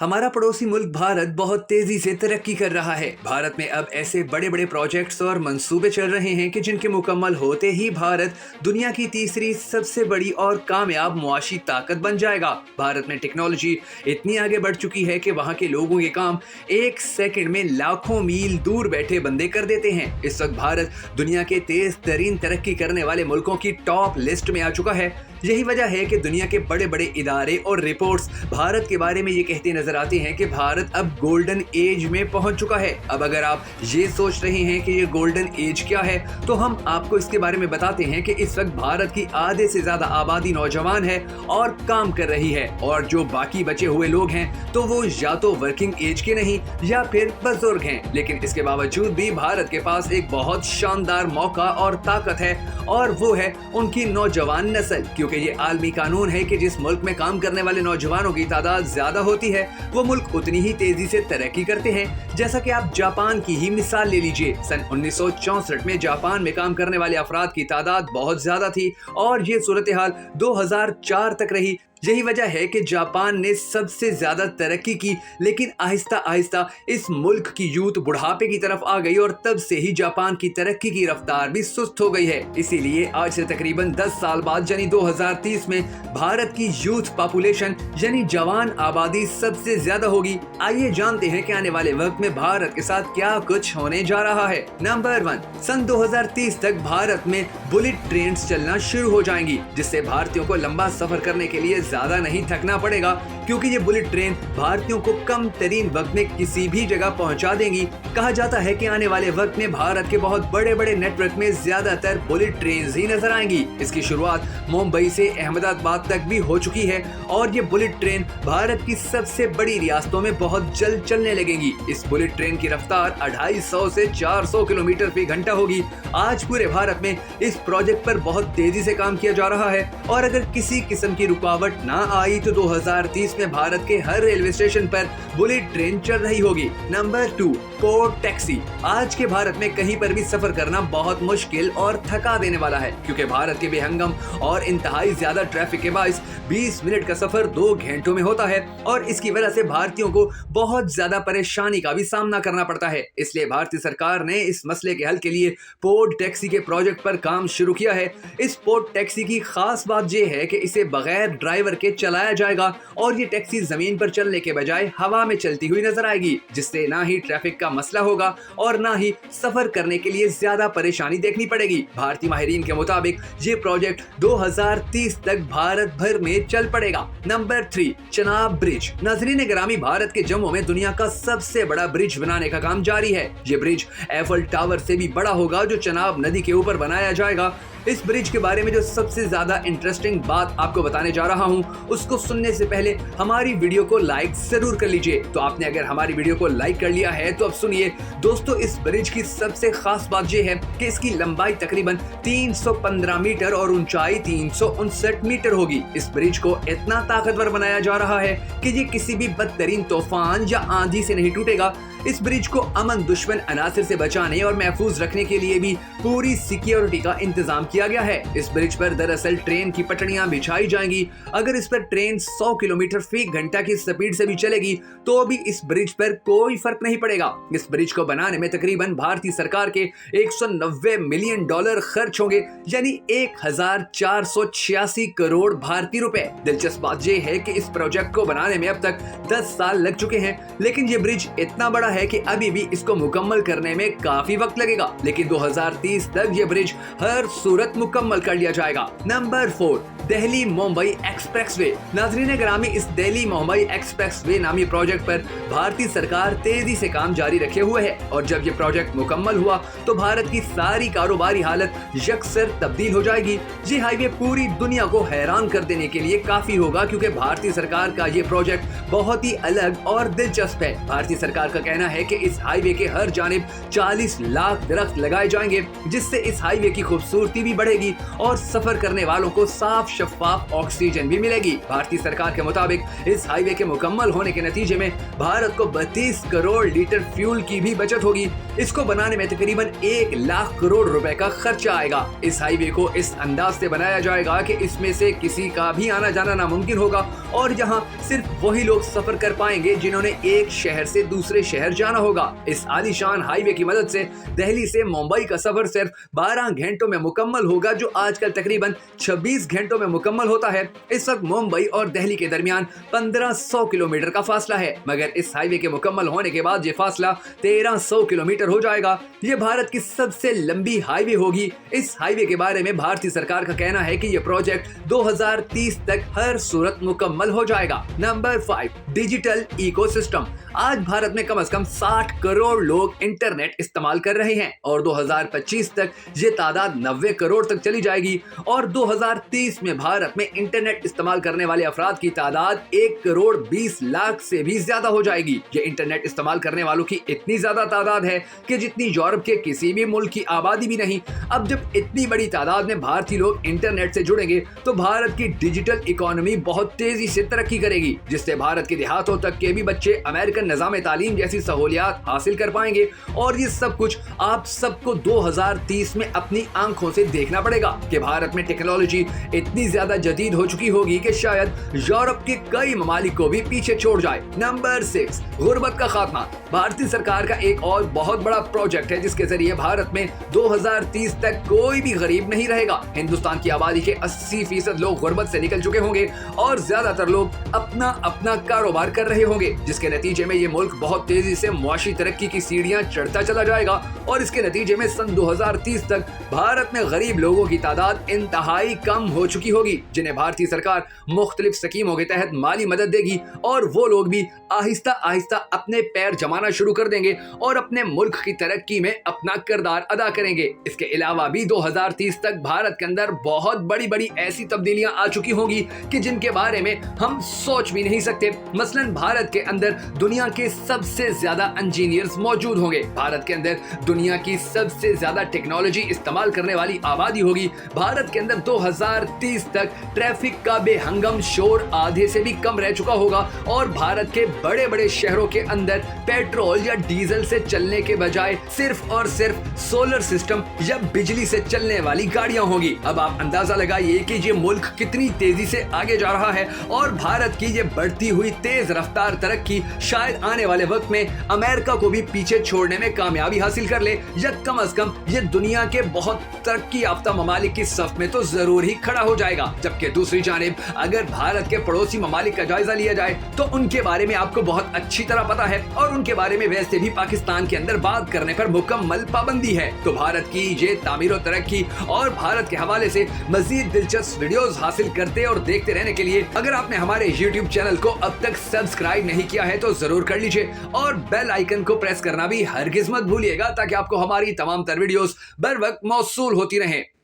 हमारा पड़ोसी मुल्क भारत बहुत तेजी से तरक्की कर रहा है। भारत में अब ऐसे बड़े बड़े प्रोजेक्ट्स और मंसूबे चल रहे हैं कि जिनके मुकम्मल होते ही भारत दुनिया की तीसरी सबसे बड़ी और कामयाब मुआशी ताकत बन जाएगा। भारत में टेक्नोलॉजी इतनी आगे बढ़ चुकी है कि वहाँ के लोगों के काम एक सेकंड में लाखों मील दूर बैठे बंदे कर देते हैं। इस वक्त भारत दुनिया के तेज तरीन तरक्की करने वाले मुल्कों की टॉप लिस्ट में आ चुका है। यही वजह है कि दुनिया के बड़े बड़े इदारे और रिपोर्ट्स भारत के बारे में ये कहते नजर आते हैं कि भारत अब गोल्डन एज में पहुंच चुका है। अब अगर आप ये सोच रहे हैं कि ये गोल्डन एज क्या है, तो हम आपको इसके बारे में बताते हैं कि इस वक्त भारत की आधे से ज्यादा आबादी नौजवान है और काम कर रही है, और जो बाकी बचे हुए लोग हैं तो वो या तो वर्किंग एज के नहीं या फिर बुजुर्ग हैं। लेकिन इसके बावजूद भी भारत के पास एक बहुत शानदार मौका और ताकत है, और वो है उनकी नौजवान नस्ल। क्योंकि ये आलमी कानून है कि जिस मुल्क में काम करने वाले नौजवानों की तादाद ज्यादा होती है, वो मुल्क उतनी ही तेजी से तरक्की करते हैं। जैसा कि आप जापान की ही मिसाल ले लीजिए। सन 1964 में जापान में काम करने वाले अफराद की तादाद बहुत ज्यादा थी, और ये सूरत हाल 2004 तक रही। यही वजह है कि जापान ने सबसे ज्यादा तरक्की की, लेकिन आहिस्ता आहिस्ता इस मुल्क की यूथ बुढ़ापे की तरफ आ गई, और तब से ही जापान की तरक्की की रफ्तार भी सुस्त हो गई है। इसीलिए आज से तकरीबन 10 साल बाद यानी 2030 में भारत की यूथ पॉपुलेशन यानी जवान आबादी सबसे ज्यादा होगी। आइए जानते हैं कि आने वाले वक्त में भारत के साथ क्या कुछ होने जा रहा है। नंबर 1, सन 2030 तक भारत में बुलेट ट्रेन चलना शुरू हो जाएंगी, जिससे भारतीयों को लंबा सफर करने के लिए ज्यादा नहीं थकना पड़ेगा, क्योंकि ये बुलेट ट्रेन भारतीयों को कम तरीन वक्त में किसी भी जगह पहुंचा देंगी। कहा जाता है कि आने वाले वक्त में भारत के बहुत बड़े बड़े नेटवर्क में ज्यादातर बुलेट ट्रेन ही नजर आएंगी। इसकी शुरुआत मुंबई से अहमदाबाद तक भी हो चुकी है, और ये बुलेट ट्रेन भारत की सबसे बड़ी रियासतों में बहुत जल्द चलने लगेंगी। इस बुलेट ट्रेन की रफ्तार 250 से 400 किलोमीटर फी घंटा होगी। आज पूरे भारत में इस प्रोजेक्ट पर बहुत तेजी से काम किया जा रहा है, और अगर किसी किस्म की रुकावट ना आई तो 2030 में भारत के हर रेलवे स्टेशन पर बुलेट ट्रेन चल रही होगी। Number 2, port taxi. आज के भारत में कहीं पर भी सफर करना बहुत मुश्किल और थका देने वाला है, क्योंकि भारत के बेहंगम और इंतहाई ज्यादा ट्रैफिक के बाइस 20 मिनट का सफर 2 घंटों में होता है, और इसकी वजह से भारतीयों को बहुत ज्यादा परेशानी का भी सामना करना पड़ता है। इसलिए भारतीय सरकार ने इस मसले के हल के लिए पोर्ट टैक्सी के प्रोजेक्ट पर काम शुरू किया है। इस पोर्ट टैक्सी की खास बात यह है कि इसे बगैर ड्राइवर के चलाया जाएगा, और ये टैक्सी जमीन पर चलने के बजाय हवा में चलती हुई नजर आएगी, जिससे ना ही ट्रैफिक का मसला होगा और ना ही सफर करने के लिए ज्यादा परेशानी देखनी पड़ेगी। भारतीय माहिरीन के मुताबिक ये प्रोजेक्ट 2030 तक भारत भर में चल पड़ेगा। Number 3, Chenab bridge. नाज़रीन गिरामी, भारत के जम्मू में दुनिया का सबसे बड़ा ब्रिज बनाने का काम जारी है। ये ब्रिज एफल टावर से भी बड़ा होगा, जो चनाब नदी के ऊपर बनाया जाएगा। इस ब्रिज के बारे में जो सबसे ज्यादा इंटरेस्टिंग बात आपको बताने जा रहा हूं, उसको सुनने से पहले हमारी वीडियो को लाइक जरूर कर लीजिए। तो आपने अगर हमारी वीडियो को लाइक कर लिया है तो अब सुनिए दोस्तों, इस ब्रिज की सबसे खास बात यह है कि इसकी लंबाई तकरीबन 315 मीटर और ऊंचाई 359 मीटर होगी। इस ब्रिज को इतना ताकतवर बनाया जा रहा है कि ये किसी भी बदतरीन तूफान या आंधी से नहीं टूटेगा। इस ब्रिज को अमन दुश्मन अनासर से बचाने और महफूज रखने के लिए भी पूरी सिक्योरिटी का इंतजाम किया गया है। इस ब्रिज पर दरअसल ट्रेन की पटरियां बिछाई जाएंगी। अगर इस पर ट्रेन 100 किलोमीटर फी घंटा की स्पीड से भी चलेगी तो भी इस ब्रिज पर कोई फर्क नहीं पड़ेगा। इस ब्रिज को बनाने में तकरीबन भारतीय सरकार के 190 मिलियन डॉलर खर्च होंगे, यानी 1486 करोड़ भारतीय रुपए। दिलचस्प बात यह है कि इस प्रोजेक्ट को बनाने में अब तक 10 साल लग चुके हैं, लेकिन ये ब्रिज इतना बड़ा है कि अभी भी इसको मुकम्मल करने में काफी वक्त लगेगा। लेकिन 2030 तक ये ब्रिज हर सूरत मुकम्मल कर लिया जाएगा। Number 4, Delhi Mumbai expressway. नाज़रीन गिरामी, इस दिल्ली मुंबई एक्सप्रेसवे नामी प्रोजेक्ट पर भारतीय सरकार तेजी से काम जारी रखे हुए है, और जब ये प्रोजेक्ट मुकम्मल हुआ तो भारत की सारी कारोबारी हालत यकसर तब्दील हो जाएगी। ये हाईवे पूरी दुनिया को हैरान कर देने के लिए काफी होगा, क्योंकि भारतीय सरकार का ये प्रोजेक्ट बहुत ही अलग और दिलचस्प है। भारतीय सरकार का कहना है कि इस हाईवे के हर जानिब 40 लाख दरख्त लगाए जाएंगे, जिससे इस हाईवे की खूबसूरती भी बढ़ेगी और सफर करने वालों को साफ शफाफ ऑक्सीजन भी मिलेगी। भारतीय सरकार के मुताबिक इस हाईवे के मुकम्मल होने के नतीजे में भारत को 32 करोड़ लीटर फ्यूल की भी बचत होगी। इसको बनाने में तकरीबन 1 लाख करोड़ रुपए का खर्चा आएगा। इस हाईवे को इस अंदाज से बनाया जाएगा कि इसमें से किसी का भी आना जाना नामुमकिन होगा और यहाँ सिर्फ वही लोग सफर कर पाएंगे जिन्होंने एक शहर से दूसरे शहर जाना होगा। इस आलीशान हाईवे की मदद से दिल्ली से मुंबई का सफर सिर्फ 12 घंटों में मुकम्मल होगा, जो आजकल तकरीबन 26 घंटों में मुकम्मल होता है। इस वक्त मुंबई और दिल्ली के दरमियान 1500 किलोमीटर का फासला है, मगर इस हाईवे के मुकम्मल होने के बाद ये फासला 1300 किलोमीटर हो जाएगा। ये भारत की सबसे लंबी हाईवे होगी। इस हाईवे के बारे में भारतीय सरकार का कहना है कि ये प्रोजेक्ट 2030 तक हर सूरत मुकम्मल हो जाएगा। Number 5, digital ecosystem. आज भारत में कम से कम 60 करोड़ लोग इंटरनेट इस्तेमाल कर रहे हैं और 2025 तक ये तादाद 90 करोड़ तक चली जाएगी और 2030 में भारत में इंटरनेट इस्तेमाल करने वाले अफराद की तादाद 1 करोड़ 20 लाख से भी ज्यादा हो जाएगी। ये इंटरनेट इस्तेमाल करने वालों की इतनी ज्यादा तादाद है कि जितनी यूरोप के किसी भी मुल्क की आबादी भी नहीं। अब जब इतनी बड़ी तादाद में भारतीय लोग इंटरनेट से जुड़ेंगे तो भारत की डिजिटल इकोनॉमी बहुत तेजी से तरक्की करेगी, जिससे भारत के देहातों तक के भी बच्चे अमेरिकन निज़ाम तालीम जैसी सहूलियात हासिल कर पाएंगे। और ये सब कुछ आप सबको 2030 में अपनी आंखों से देखना पड़ेगा कि भारत में टेक्नोलॉजी इतनी ज्यादा जदीद हो चुकी होगी कि शायद यूरोप के कई ममालिक को भी पीछे छोड़ जाए। नंबर 6, गुर्बत का खात्मा। भारतीय सरकार का एक और बहुत बड़ा प्रोजेक्ट है जिसके जरिए भारत में 2030 तक कोई भी गरीब नहीं रहेगा। हिंदुस्तान की आबादी के 80% लोग गुर्बत से निकल चुके होंगे और ज्यादातर लोग अपना अपना कारोबार कर रहे होंगे, जिसके नतीजे में ये मुल्क बहुत तेजी से मुआशी तरक्की की सीढ़ियां चढ़ता चला जाएगा और इसके नतीजे में सन 2030 तक भारत में गरीब लोगों की तादाद इंतहाई कम हो चुकी होगी, जिन्हें भारतीय सरकार मुख्तलिफ स्कीमों के तहत माली मदद देगी और वो लोग भी आहिस्ता आहिस्ता अपने पैर जमाना शुरू कर देंगे और अपने मुल्क की तरक्की में अपना किरदार अदा करेंगे। इसके अलावा भी 2030 तक भारत के अंदर बहुत बड़ी बड़ी ऐसी तब्दीलियां आ चुकी होंगी कि जिनके बारे में हम सोच भी नहीं सकते। मसलन भारत के अंदर दुनिया के सबसे ज्यादा इंजीनियर्स मौजूद होंगे, भारत के अंदर दुनिया की सबसे ज्यादा टेक्नोलॉजी इस्तेमाल करने वाली आबादी होगी, भारत के अंदर 2030 तक ट्रैफिक का बेहंगम शोर आधे से भी कम रह चुका होगा और भारत के बड़े बड़े शहरों के अंदर पेट्रोल या डीजल से चलने के बजाय सिर्फ और सिर्फ सोलर सिस्टम या बिजली से चलने वाली गाड़ियां होंगी। अब आप अंदाजा लगाइए कि ये मुल्क कितनी तेजी से आगे जा रहा है और भारत की ये बढ़ती हुई तेज रफ्तार तरक्की शायद आने वाले वक्त में अमेरिका को भी पीछे छोड़ने में कामयाबी हासिल कर ले या कम से कम ये दुनिया के बहुत तरक्की याफ्ता ममालिक की सफ में तो जरूर ही खड़ा हो जाएगा। जबकि दूसरी जानिब अगर भारत के पड़ोसी ममालिक का जायजा लिया जाए तो उनके बारे में आपको बहुत अच्छी तरह पता है और उनके बारे में वैसे भी पाकिस्तान के अंदर बात करने पर मुकम्मल पाबंदी है। तो भारत की ये तामीर और तरक्की और भारत के हवाले से मजीद दिलचस्प वीडियोस हासिल करते और देखते रहने के लिए अगर आपने हमारे YouTube चैनल को अब तक सब्सक्राइब नहीं किया है तो जरूर कर लीजिए और बेल आइकन को प्रेस करना भी हरगिज मत भूलिएगा ताकि आपको हमारी तमाम तर वीडियोस बर वक्त मौसूल होती रहें।